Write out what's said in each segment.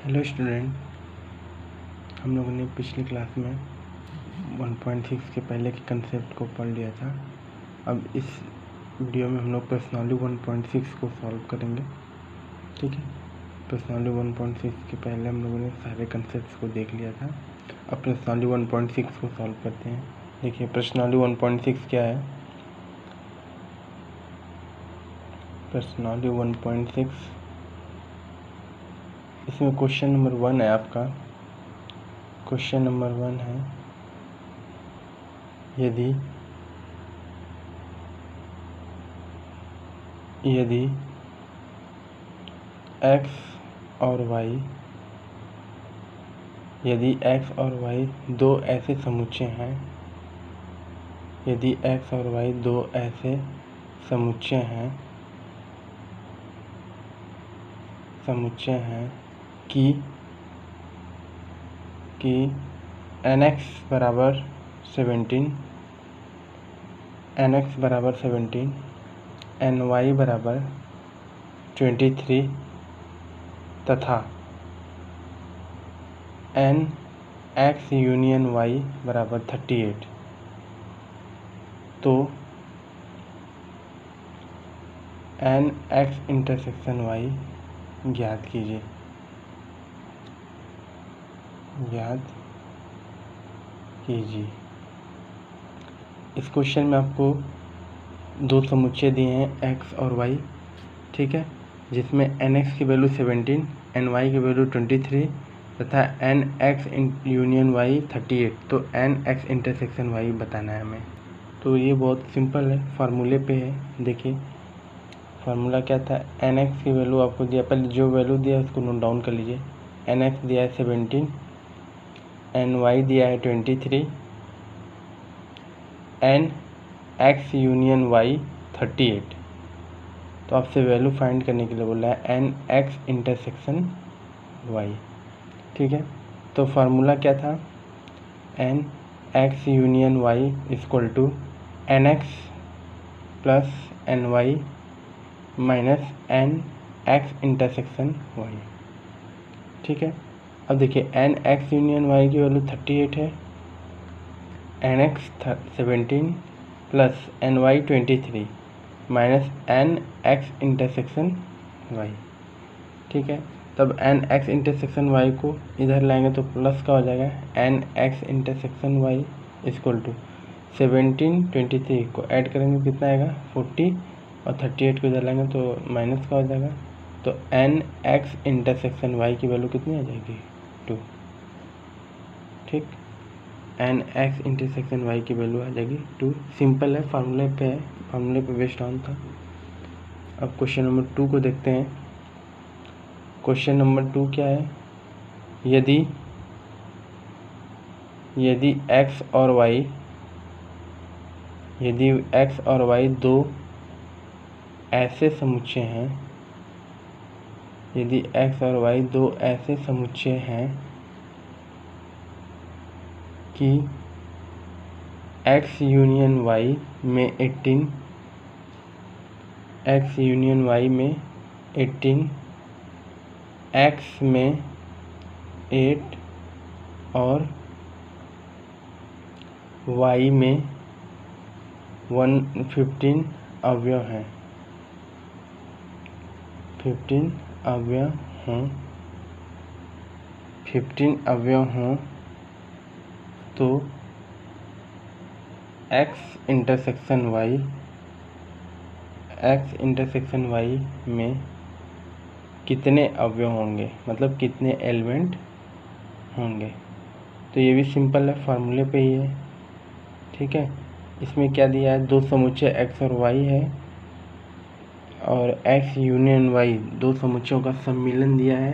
Hello student, हम लोगों ने पिछली क्लास में 1.6 के पहले के कंसेप्ट को पढ़ लिया था। अब इस वीडियो में हम लोग प्रश्नावली 1.6 को सॉल्व करेंगे। ठीक है, प्रश्नावली 1.6 के पहले हम लोगों ने सारे कंसेप्ट को देख लिया था। अब प्रश्नावली 1.6 को सॉल्व करते हैं। देखिए प्रश्नावली 1.6 क्या है। प्रश्नावली 1.6 इसमें क्वेश्चन नंबर 1 है आपका। क्वेश्चन नंबर 1 है, यदि x और y दो ऐसे समुच्चय हैं, यदि x और y दो ऐसे समुच्चय हैं कि nx बराबर 17, ny बराबर 23 तथा nx यूनियन y बराबर 38, तो nx इंटरसेक्शन y ज्ञात कीजिए। इस क्वेश्चन में आपको दो समुच्चय दिए हैं x और y, ठीक है, जिसमें nx की वैल्यू 17, ny की वैल्यू 23 तथा nx यूनियन y 38, तो nx इंटरसेक्शन y बताना है हमें। तो ये बहुत सिंपल है, फार्मूले पे है। देखिए फार्मूला क्या था, nx की वैल्यू आपको दिया, पहले जो वैल्यू दिया है उसको नोट डाउन कर लीजिए। nx दिया है 17, ny दिया है 23, nx यूनियन y 38, तो आपसे वैल्यू फाइंड करने के लिए बोला है nx इंटरसेक्शन y। ठीक है, तो फार्मूला क्या था, nx union y equal to nx plus ny minus nx intersection y। ठीक है, अब देखिए nx यूनियन y की वैल्यू 38 है, nx 17 plus ny 23 minus nx intersection y। ठीक है, तब nx इंटरसेक्शन y को इधर लाएंगे तो प्लस का हो जाएगा, nx intersection y equal to 17 23 को ऐड करेंगे कितना आएगा 40, और 38 को इधर लाएंगे तो माइनस का हो जाएगा, तो nx इंटरसेक्शन y की वैल्यू कितनी आ जाएगी 2। ठीक, nx इंटरसेक्शन y की वैल्यू आ जाएगी 2। सिंपल है, फार्मूले पे बेस्ड ऑन था। अब क्वेश्चन नंबर 2 को देखते हैं। क्वेश्चन नंबर 2 क्या है, यदि x और y दो ऐसे समुच्चय हैं, यदि x और y दो ऐसे समुच्चय हैं कि x यूनियन y में 18, x यूनियन y में 18, x में 8 और y में 15 अवयव हैं, 15 अवयव हों, तो x इंटरसेक्शन y में कितने अवयव होंगे, मतलब कितने एलिमेंट होंगे। तो ये भी सिंपल है, फार्मूले पे ही है। ठीक है, इसमें क्या दिया है, दो समुच्चय x और y है और x यूनियन y दो समुच्चयों का सम्मिलन दिया है,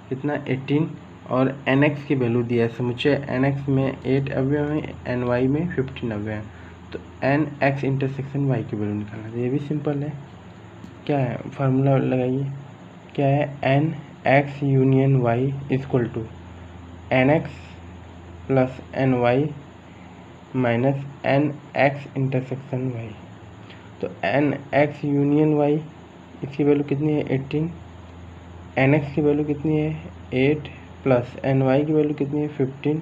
कितना 18, और nx की वैल्यू दिया है, समुच्चय nx में 8 अवयव हैं, ny में 15 अवयव हैं, तो nx इंटरसेक्शन y की वैल्यू निकालना है। ये भी सिंपल है, क्या है फार्मूला लगाइए, क्या है nx union y equal to nx plus ny minus nx intersection y। तो nx यूनियन y इसकी वैल्यू कितनी है 18, NX की वैल्यू कितनी है 8 प्लस NY की वैल्यू कितनी है 15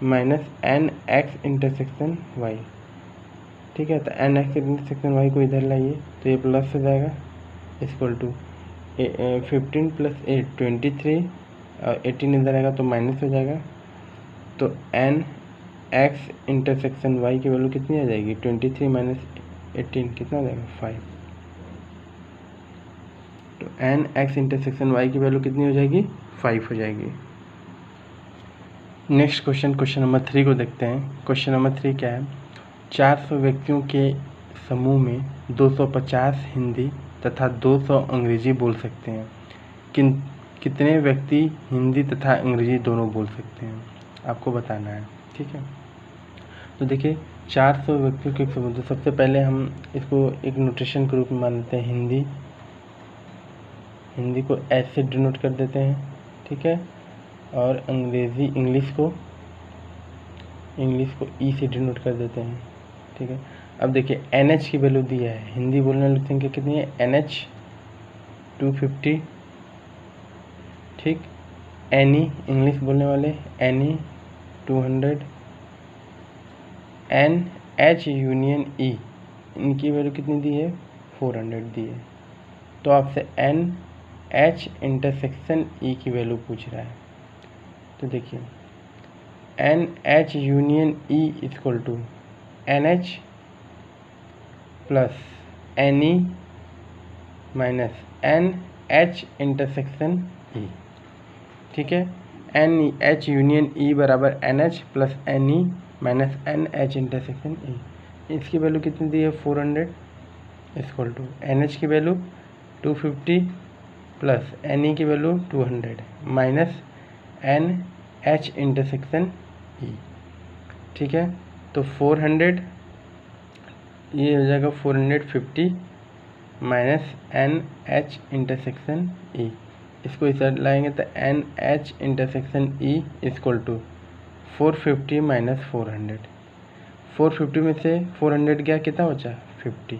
माइनस NX इंटरसेक्शन Y। ठीक है, तो NX इंटरसेक्शन Y को इधर लाइए तो ये प्लस हो जाएगा इक्वल टू 15 प्लस 8 23 और 18 इधर आएगा तो माइनस हो जाएगा। तो NX इंटरसेक्शन Y की वैल्यू कितनी आ जाएगी 23 माइनस 18 कितना आ जाएगा 5। तो NX इंटरसेक्शन Y की वैल्यू कितनी हो जाएगी 5 हो जाएगी। नेक्स्ट क्वेश्चन नंबर 3 को देखते हैं। क्वेश्चन नंबर 3 क्या है, 400 व्यक्तियों के समूह में 250 हिंदी तथा 200 अंग्रेजी बोल सकते हैं। कितने व्यक्ति हिंदी तथा अंग्रेजी दोनों बोल सकते हैं, आपको बताना है। ठीक है, तो देखिए 400 व्यक्तियों के समूह, तो सबसे पहले हम इसको एक नोटेशन के रूप में मान लेते हैं। हिंदी को एच से डिनोट कर देते हैं। ठीक है, और अंग्रेजी इंग्लिश को ई से डिनोट कर देते हैं। ठीक है, अब देखिए NH की वैल्यू दी है, हिंदी बोलने वाली संख्या कितनी है NH 250। ठीक, NE इंग्लिश बोलने वाले NE 200, NH यूनियन E इनकी वैल्यू कितनी दी है 400 दी है। तो आपसे NH इंटरसेक्शन E की वैल्यू पूछ रहा है। तो देखिए NH union E equal to NH plus NE minus NH intersection E। ठीक है, NH यूनियन E बराबर NH plus NE minus NH intersection E। इसकी वैल्यू कितनी दी है 400 इक्वल टू NH की वैल्यू 250 प्लस NE की value 200 minus NH intersection E। ठीक है, तो 400 ये हो जाएगा 450 माइनस NH इंटरसेक्शन E। इसको इस साइड लाएंगे तो NH intersection E equal to 450 minus 400। 450 में से 400 गया कितना बचा 50।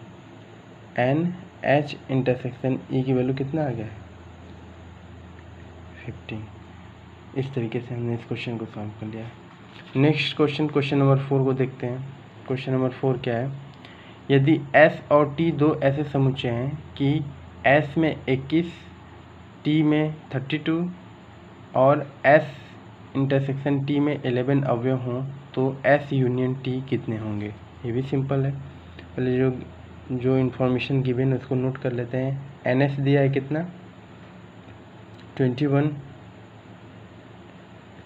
NH इंटरसेक्शन E की वैल्यू कितना आ गया 50। इस तरीके से हमने इस क्वेश्चन को सॉल्व कर लिया। नेक्स्ट क्वेश्चन नंबर 4 को देखते हैं। क्वेश्चन नंबर 4 क्या है, यदि S और T दो ऐसे समुच्चय हैं कि S में 21, T में 32 और S इंटरसेक्शन T में 11 अवयव हों तो S यूनियन T कितने होंगे। ये भी सिंपल है, पहले जो इन्फॉर्मेशन गिवन है उसको नोट कर लेते हैं। NS दिया है कितना 21।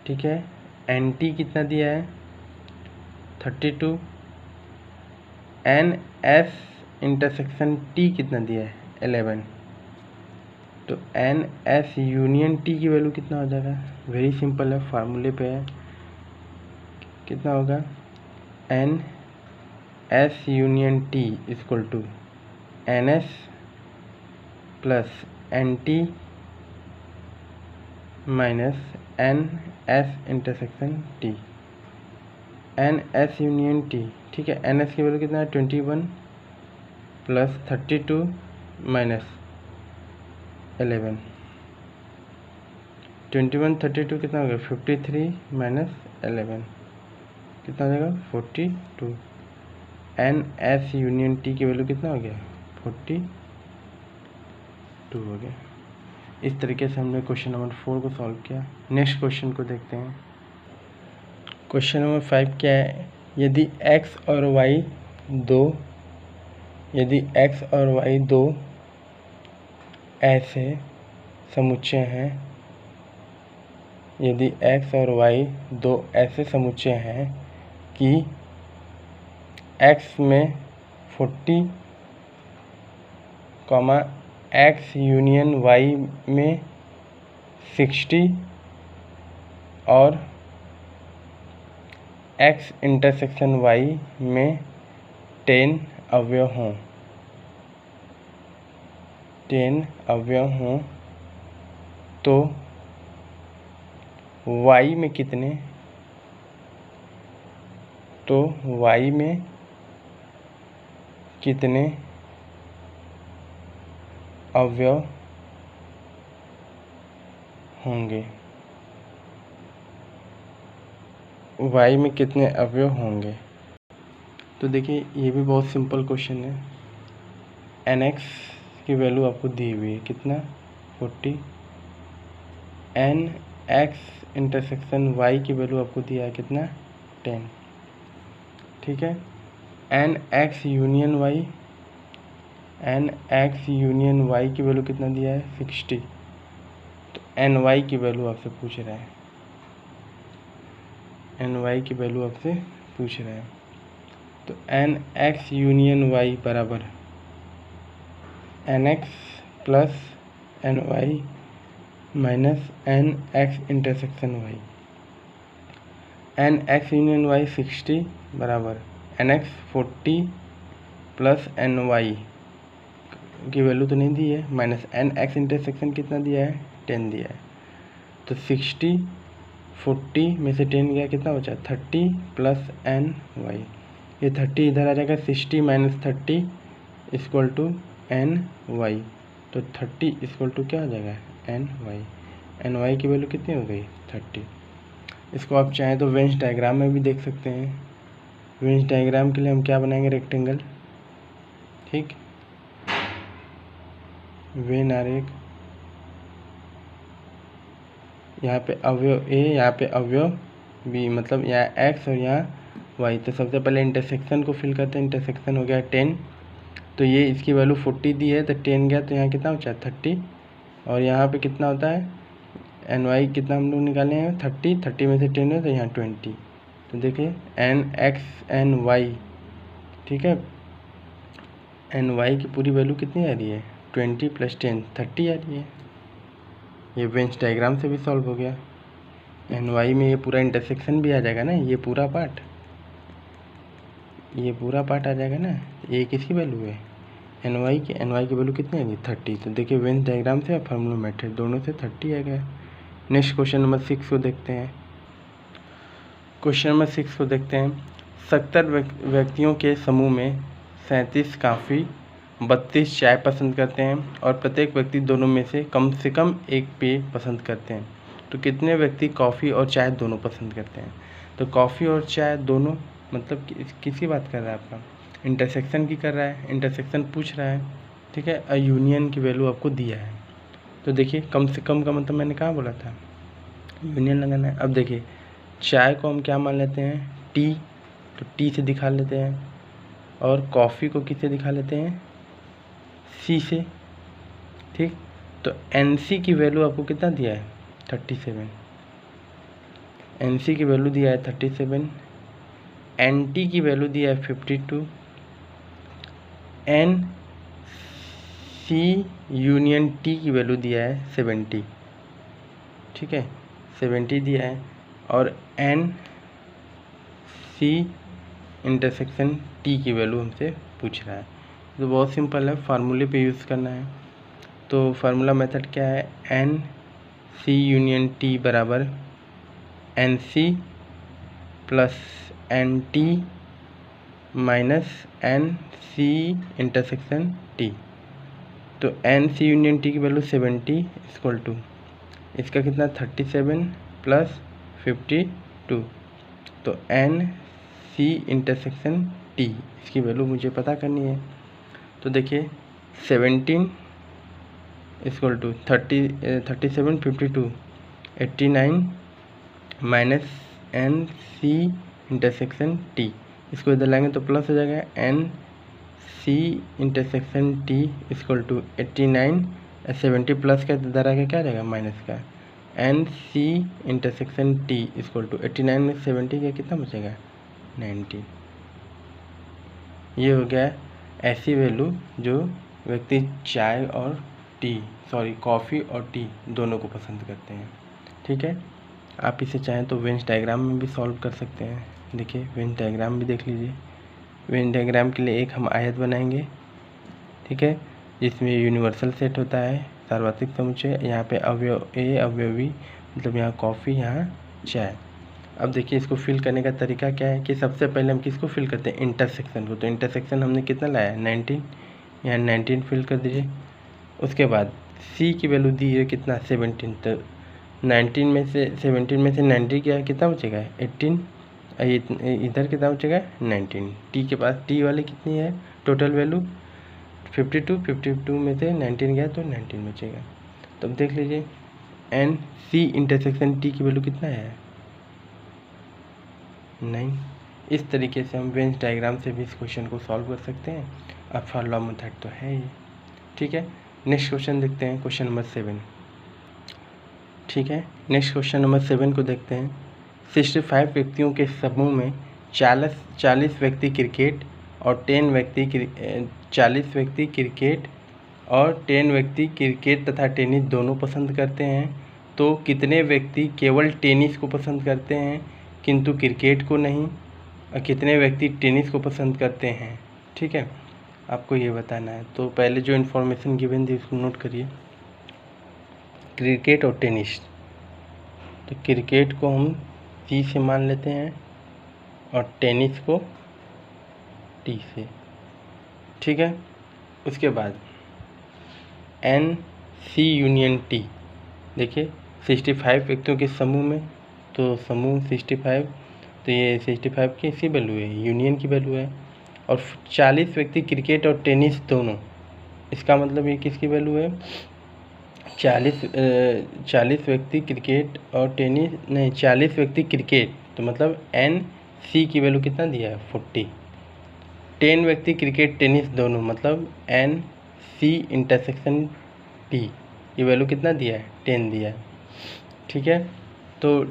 ठीक है, NT कितना दिया है 32, NS इंटरसेक्शन T कितना दिया है 11। तो NS यूनियन T की वैल्यू कितना हो जाएगा, वेरी सिंपल है, फार्मूले पे है। कितना होगा NS union T equal to NS plus NT minus NS intersection T। NS union T, ठीक है, NS की वैल्यू कितना है 21 प्लस 32 माइनस 11। 21 32 कितना हो गया 53 माइनस 11 कितना हो जाएगा 42। NS यूनियन T की वैल्यू कितना हो गया 42 हो गया। इस तरीके से हमने क्वेश्चन नंबर 4 को सॉल्व किया। नेक्स्ट क्वेश्चन को देखते हैं। क्वेश्चन नंबर 5 क्या है, यदि x और y दो ऐसे समुच्चय हैं, यदि x और y दो ऐसे समुच्चय हैं कि x में 40, x यूनियन y में 60 और x इंटरसेक्शन y में 10 अवयव हों, 10 अवयव हों तो y में कितने, तो y में कितने अवयव होंगे, y में कितने अवयव होंगे। तो देखिए ये भी बहुत सिंपल क्वेश्चन है। nx की वैल्यू आपको दी हुई है कितना 40, nx इंटरसेक्शन y की वैल्यू आपको दिया है कितना 10, ठीक है। nx union y, nx union y की वैल्यू कितना दिया है 60। तो ny की वैल्यू आपसे पूछ रहा है, ny की वैल्यू आपसे पूछ रहा है। तो nx यूनियन y बराबर nx plus ny minus nx intersection y। nx union y 60 बराबर nx 40 प्लस ny की वैल्यू तो नहीं दी है, माइनस nx इंटरसेक्शन कितना दिया है 10 दिया है। तो 60 40 में से 10 गया कितना बचा 30 प्लस ny। ये 30 इधर आ जाएगा, 60 माइनस 30 इक्वल टू ny। तो 30 इक्वल टू क्या आ जाएगा ny की वैल्यू कितनी हो गई 30। इसको आप चाहें तो वेन्स डायग्राम में भी देख सकते हैं। वेन्स डायग्राम के लिए हम क्या बनाएंगे रेक्टेंगल, ठीक, वेन आरेख, यहाँ पे अवयव a, यहाँ पे अवयव b, मतलब यहाँ x और यहाँ y। तो सबसे पहले इंटरसेक्शन को फिल करते हैं। इंटरसेक्शन हो गया 10, तो ये इसकी वैल्यू 40 दी है तो 10 गया, तो यहाँ कितना होता है 30। और यहाँ पे कितना होता है ny कितना हम लोग निकाले हैं 30 में से 10 है तो यहाँ 20। तो देखिए nx ny, ठीक है, ny की पूरी वैल्यू कितनी आ रही है 20 प्लस 10 30 आ रही है। ये वेन्स डायग्राम से भी सॉल्व हो गया। ny में ये पूरा इंटरसेक्शन भी आ जाएगा ना, ये पूरा पार्ट आ जाएगा ना। ये किसकी वैल्यू है ny की वैल्यू कितनी आएगी 30। तो देखिए वेन्स डायग्राम से और फार्मूला मेथड दोनों से 30 आ गया। नेक्स्ट क्वेश्चन नंबर 6 को देखते हैं। क्वेश्चन नंबर 6 को देखते हैं। 70 व्यक्तियों के समूह में 37 कॉफ़ी 32 चाय पसंद करते हैं और प्रत्येक व्यक्ति दोनों में से कम एक पेय पसंद करते हैं। तो कितने व्यक्ति कॉफ़ी और चाय दोनों पसंद करते हैं। तो कॉफ़ी और चाय दोनों मतलब किसकी बात कर रहा है आपका, इंटरसेक्शन की कर रहा है, इंटरसेक्शन पूछ रहा है, ठीक है। और यूनियन की वैल्यू आपको दिया है। तो देखिए कम से कम का मतलब मैंने कहाँ बोला था यूनियन लगाना है। अब देखिए चाय को हम क्या मान लेते हैं टी, तो टी से दिखा लेते हैं, और कॉफ़ी को किससे दिखा लेते हैं सी से, ठीक। तो एनसी की वैल्यू आपको कितना दिया है 37, एनसी की वैल्यू दिया है 37, एनटी की वैल्यू दिया है 52, एन सी यूनियन टी की वैल्यू दिया है 70, ठीक है 70 दिया है, और एन सी इंटरसेक्शन टी की वैल्यू हमसे पूछ रहा है। तो बहुत सिंपल है, फार्मूले पे यूज़ करना है। तो फार्मूला मेथड क्या है, एन सी यूनियन टी बराबर N C plus N T minus N C intersection T. तो एन सी यूनियन टी की वैल्यू 70 इक्वल टू इसका कितना 37 प्लस 52। तो एन सी इंटरसेक्शन टी इसकी वैल्यू मुझे पता करनी है। तो देखिए 17 equal to 37 52 89 minus N C intersection T, इसको इधर लाएंगे तो प्लस हो जाएगा, N C intersection T equal to 89, 70 plus का इधर आगे क्या रहेगा माइनस का, N C intersection T equal to 89 में 70 का कितना बचेगा 90। ये हो गया ऐसी वैल्यू जो व्यक्ति चाय और कॉफ़ी और टी दोनों को पसंद करते हैं, ठीक है। आप इसे चाहें तो वेन्स डायग्राम में भी सॉल्व कर सकते हैं। देखिए वेन्स डायग्राम भी देख लीजिए। वेन डायग्राम के लिए एक हम आयत बनाएंगे, ठीक है, जिसमें यूनिवर्सल सेट होता है सार्वत्रिक समुच्चय। यहाँ पे अवयव ए अवयव बी, मतलब यहाँ कॉफ़ी यहाँ चाय। अब देखिए इसको फिल करने का तरीका क्या है कि सबसे पहले हम किसको फिल करते हैं इंटरसेक्शन को। तो इंटरसेक्शन हमने कितना लाया 19, यहाँ 19 फिल कर दीजिए। उसके बाद सी की वैल्यू दी है कितना 17, तो 17 में से 90 क्या कितना बचेगा 18, इधर कितना बचेगा 19। टी के पास टी वाली कितनी है टोटल वैल्यू 52 में से 19 गया तो 19 बचेगा। तो अब देख लीजिए एन सी इंटरसेक्शन टी की वैल्यू कितना है 9। इस तरीके से हम वेन्स डायग्राम से भी इस क्वेश्चन को सॉल्व कर सकते हैं। अब फॉर मेथड तो है ही। ठीक है, नेक्स्ट क्वेश्चन देखते हैं, क्वेश्चन नंबर 7। ठीक है, नेक्स्ट क्वेश्चन नंबर 7 को देखते हैं। 65 व्यक्तियों के समूह में 40 व्यक्ति क्रिकेट और 10 व्यक्ति 40 व्यक्ति क्रिकेट और 10 व्यक्ति क्रिकेट तथा टेनिस दोनों पसंद करते हैं, तो कितने व्यक्ति केवल टेनिस को पसंद करते हैं किंतु क्रिकेट को नहीं, और कितने व्यक्ति टेनिस को पसंद करते हैं। ठीक है, आपको ये बताना है। तो पहले जो इन्फॉर्मेशन गिवन थी उसको नोट करिए। क्रिकेट और टेनिस, तो क्रिकेट को हम सी से मान लेते हैं और टेनिस को टी से। ठीक है, उसके बाद एन सी यूनियन टी, देखिए 65 व्यक्तियों के समूह में, तो समूह 65, तो ये 65 की इसी वैल्यू है, यूनियन की वैल्यू है। और 40 व्यक्ति क्रिकेट और टेनिस दोनों, इसका मतलब ये किसकी वैल्यू है 40 व्यक्ति क्रिकेट और टेनिस नहीं 40 व्यक्ति क्रिकेट, तो मतलब एन सी की वैल्यू कितना दिया है 40। 10 व्यक्ति क्रिकेट टेनिस दोनों, मतलब एन सी इंटरसेक्शन टी, ये वैल्यू कितना दिया है 10 दिया है। ठीक है, तो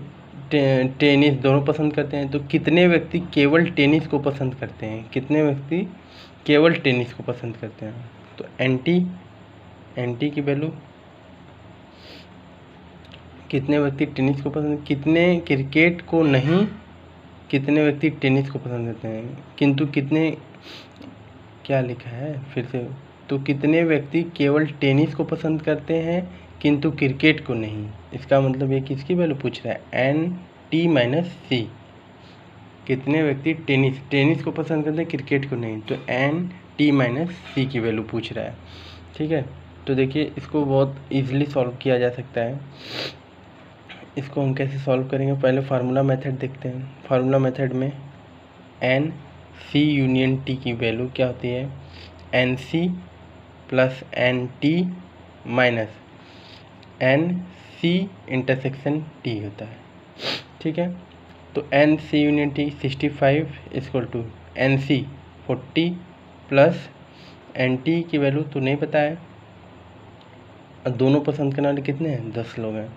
टेनिस दोनों पसंद करते हैं, तो कितने व्यक्ति केवल टेनिस को पसंद करते हैं, कितने व्यक्ति केवल टेनिस को पसंद करते हैं। तो एन टी की वैल्यू, कितने व्यक्ति टेनिस को पसंद, कितने क्रिकेट को नहीं, कितने व्यक्ति टेनिस को पसंद करते हैं, किंतु कितने, क्या लिखा है फिर से, तो कितने व्यक्ति केवल टेनिस को पसंद करते हैं किंतु क्रिकेट को नहीं। इसका मतलब ये किसकी वैल्यू पूछ रहा है एन टी माइनस सी, कितने व्यक्ति टेनिस को पसंद करते हैं क्रिकेट को नहीं, तो एन टी माइनस सी की वैल्यू पूछ रहा है। ठीक है, तो देखिए इसको बहुत इजीली सॉल्व किया जा सकता है। इसको हम कैसे सॉल्व करेंगे, पहले फार्मूला मेथड देखते हैं। फार्मूला मेथड में एन सी यूनियन टी की वैल्यू क्या होती है N C plus N T minus N C intersection T होता है। ठीक है, तो N C union T 65 equal to N C 40 plus N T की वैल्यू तो नहीं पता है, और दोनों पसंद करने वाले कितने हैं 10 लोग हैं,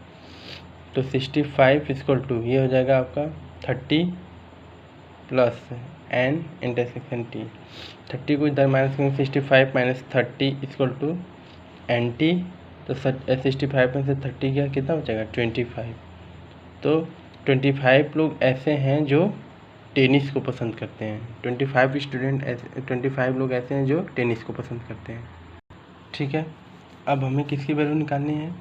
तो 65 इक्वल टू ये हो जाएगा आपका 30 प्लस एन इंटरसेक्शन टी। 30 को इधर माइनस करेंगे, 65 minus 30 equal to N T, तो 65 में से 30 गया कितना बचेगा 25। तो 25 लोग ऐसे हैं जो टेनिस को पसंद करते हैं, 25 लोग ऐसे हैं जो टेनिस को पसंद करते हैं। ठीक है, अब हमें किसकी वैल्यू निकालनी है,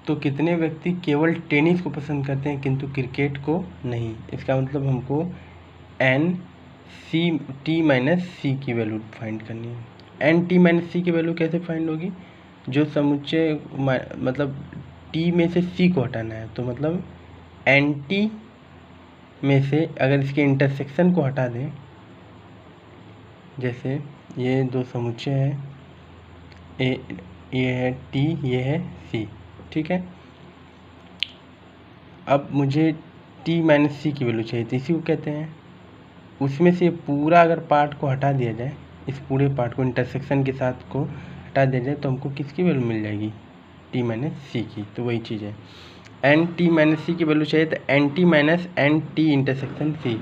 तो कितने व्यक्ति केवल टेनिस को पसंद करते हैं किंतु क्रिकेट को नहीं। इसका मतलब हमको एन सी टी माइनस सी की वैल्यू फाइंड करनी है। एन टी माइनस सी की वैल्यू कैसे फाइंड होगी, जो समुच्चय मतलब टी में से सी को हटाना है, तो मतलब एन टी में से अगर इसके इंटरसेक्शन को हटा दें, जैसे ये दो समुच्चय है, ये है टी, ये है सी। ठीक है, अब मुझे टी माइनस सी की वैल्यू चाहिए, तो इसी को कहते हैं, उसमें से पूरा अगर पार्ट को हटा दिया जाए, इस पूरे पार्ट को इंटरसेक्शन के साथ को हटा दिया जाए, तो हमको किसकी वैल्यू मिल जाएगी टी माइनस सी की। तो वही चीज़ है, एन टी माइनस सी की वैल्यू चाहिए, तो N T minus N T intersection C.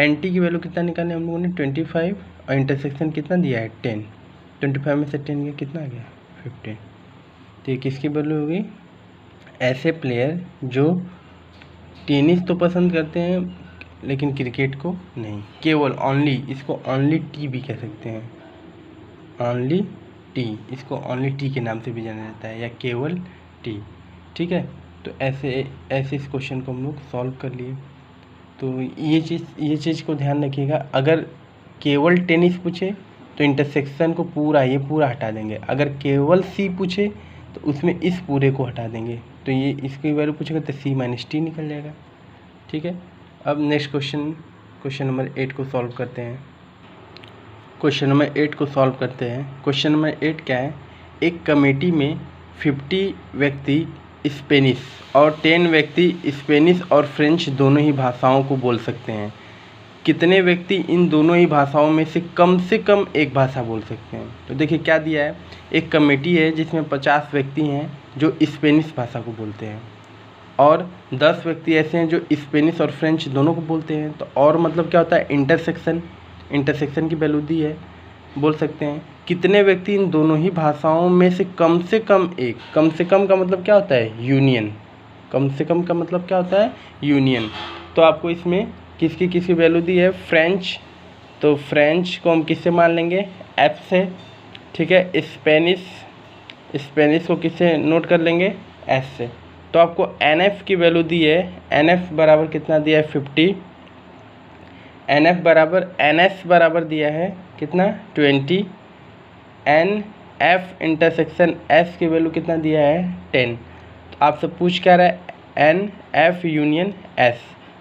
N T की वैल्यू कितना निकालने हम लोगों ने 25, और इंटरसेक्शन कितना दिया है 10, 25 में से 10 गया कितना आ गया 15। तो ये किसकी वैल्यू होगी, ऐसे प्लेयर जो टेनिस तो पसंद करते हैं लेकिन क्रिकेट को नहीं, केवल ओनली, इसको ओनली टी भी कह सकते हैं, ओनली टी, इसको ओनली टी के नाम से भी जाना जाता है, या केवल टी। ठीक है, तो ऐसे इस क्वेश्चन को हम लोग सॉल्व कर लिए। तो ये चीज़ को ध्यान रखिएगा, अगर केवल टेनिस पूछे तो इंटरसेक्शन को पूरा हटा देंगे, अगर केवल सी पूछे तो उसमें इस पूरे को हटा देंगे, तो ये इसकी वैल्यू पूछेगा तो c माइनस टी निकल जाएगा। ठीक है, अब नेक्स्ट क्वेश्चन नंबर 8 को सॉल्व करते हैं। क्वेश्चन नंबर 8 को सॉल्व करते हैं। क्वेश्चन नंबर 8 क्या है, एक कमेटी में 50 व्यक्ति स्पेनिश और 10 व्यक्ति स्पेनिश और फ्रेंच दोनों ही भाषाओं को बोल सकते हैं। कितने व्यक्ति इन दोनों ही भाषाओं में से कम एक भाषा बोल सकते हैं? तो देखिए क्या दिया है, एक कमेटी है जिसमें 50 व्यक्ति हैं जो स्पेनिश भाषा को बोलते हैं और 10 व्यक्ति ऐसे हैं जो स्पेनिश और फ्रेंच दोनों को बोलते हैं। तो और मतलब क्या होता है, इंटरसेक्शन की वैल्यू दी है, बोल सकते हैं कितने व्यक्ति इन दोनों ही भाषाओं में से कम एक, कम से कम का मतलब क्या होता है, यूनियन, कम से कम का मतलब क्या होता है, यूनियन। तो आपको इसमें किसकी वैल्यू दी है, फ्रेंच, तो फ्रेंच को हम किससे मान लेंगे, एफ से। ठीक है, स्पेनिश को किससे नोट कर लेंगे, एस से। तो आपको एन एफ की वैल्यू दी है, एन एफ बराबर कितना दिया है, 50, एन एफ बराबर एन एस बराबर दिया है कितना, 20, एन एफ इंटरसेक्शन एस की वैल्यू कितना दिया है, 10। तो आपसे पूछ क्या रहा है, एन एफ यूनियन एस,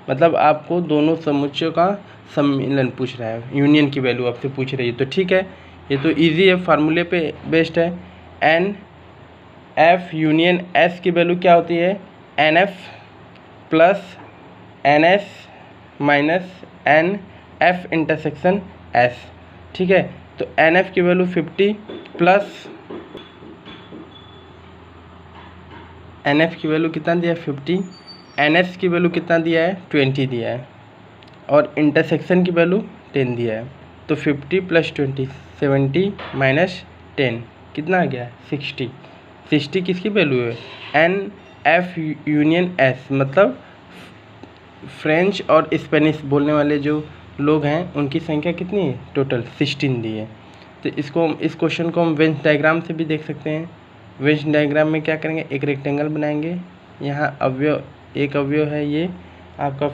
मतलब आपको दोनों समुच्चयों का सम्मिलन पूछ रहा है, यूनियन की वैल्यू आपसे पूछ रही है। तो ठीक है, ये तो इजी है, फार्मूले पे बेस्ड है। एन एफ यूनियन एस की वैल्यू क्या होती है, N F plus N S minus N F intersection S. ठीक है, तो एन एफ की वैल्यू 50 प्लस एन एफ की वैल्यू कितना दिया है, 50, एन एस की वैल्यू कितना दिया है, 20 दिया है और इंटरसेक्शन की वैल्यू 10 दिया है। तो 50 प्लस 20 70 माइनस 10 कितना आ गया, 60। 60 किसकी वैल्यू है, एन एफ यूनियन एस, मतलब फ्रेंच और स्पेनिश बोलने वाले जो लोग हैं उनकी संख्या कितनी है, टोटल 16 दी है। तो इस क्वेश्चन को हम वेन डायग्राम से भी देख सकते हैं। वेन डायग्राम में क्या करेंगे, एक रेक्टेंगल बनाएंगे, यहाँ एक अवयव है ये आपका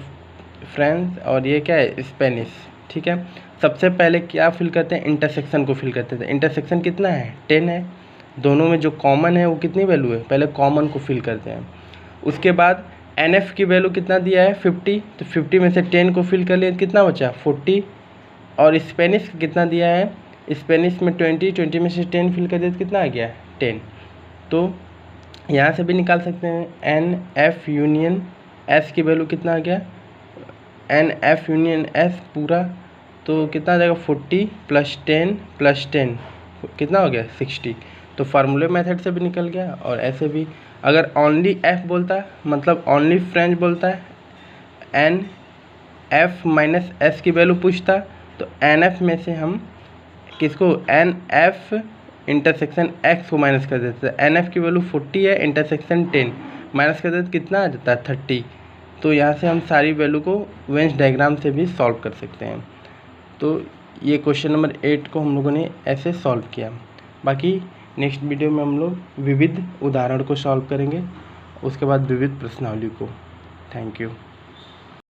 फ्रेंच और ये क्या है, स्पेनिश। ठीक है, सबसे पहले क्या फिल करते हैं, इंटरसेक्शन को फिल करते थे। इंटरसेक्शन कितना है, 10 है, दोनों में जो कॉमन है वो कितनी वैल्यू है, पहले कॉमन को फिल करते हैं। उसके बाद एन एफ की वैल्यू कितना दिया है, 50, तो 50 में से 10 को फिल कर लिए, कितना बचा, 40। और स्पेनिश कितना दिया है, स्पेनिश में 20 में से 10 फिल कर दिए तो कितना आ गया, 10। तो यहाँ से भी निकाल सकते हैं, एन एफ यूनियन एस की वैल्यू कितना आ गया, एन एफ यूनियन एस पूरा, तो कितना आ जाएगा, 40 प्लस 10 कितना हो गया, 60। तो फार्मूले मेथड से भी निकल गया और ऐसे भी। अगर ओनली एफ बोलता है, मतलब ओनली फ्रेंच बोलता है, एन एफ माइनस एस की वैल्यू पूछता, तो एन एफ में से हम किसको, एन एफ इंटरसेक्शन एक्स को माइनस कर देते हैं। एन एफ की वैल्यू 40 है, इंटरसेक्शन 10 माइनस कर देते तो कितना आ जाता है, 30। तो यहाँ से हम सारी वैल्यू को वेन डायग्राम से भी सॉल्व कर सकते हैं। तो ये क्वेश्चन नंबर 8 को हम लोगों ने ऐसे सॉल्व किया। बाकी नेक्स्ट वीडियो में हम लोग विविध उदाहरण को सॉल्व करेंगे, उसके बाद विविध प्रश्नावली को। Thank you.